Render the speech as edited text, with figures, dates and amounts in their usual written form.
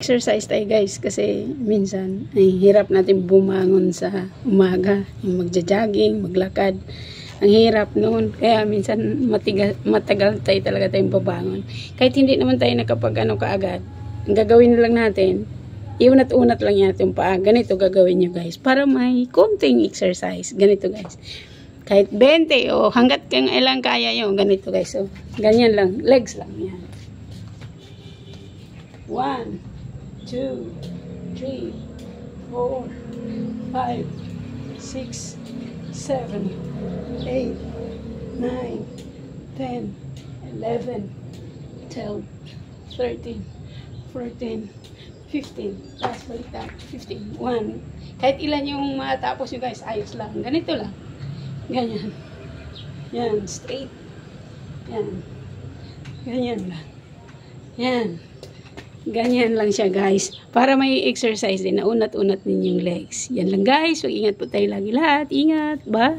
mag-exercise tayo guys kasi minsan ay hirap natin bumangon sa umaga, yung magja-jogging, maglakad. Ang hirap noon. Kaya minsan matagal tayo talaga tayong babangon. Kahit hindi naman tayo nakapag-ano kaagad, ang gagawin na lang natin, iunat-unat lang natin yung paa. Ganito gagawin nyo guys. Para may konting exercise. Ganito guys. Kahit 20 o hanggat kang ilang kaya nyo. Ganito guys. So, ganyan lang. Legs lang. Yan. 1, 2, 3, 4, 5, 6, 7, 8, 9, 10, 11, 12, 13, 14, 15. Last balik tayo. 15. 1. Kahit ilan yung matapos nyo guys, ayos lang. Ganito lang. Ganyan. Yan. Straight. Yan. Ganyan lang. Yan. Ganyan lang siya guys. Para may exercise din. Naunat-unat ninyong legs. Yan lang guys. Mag-ingat po tayo lagi lahat. Ingat. Bye.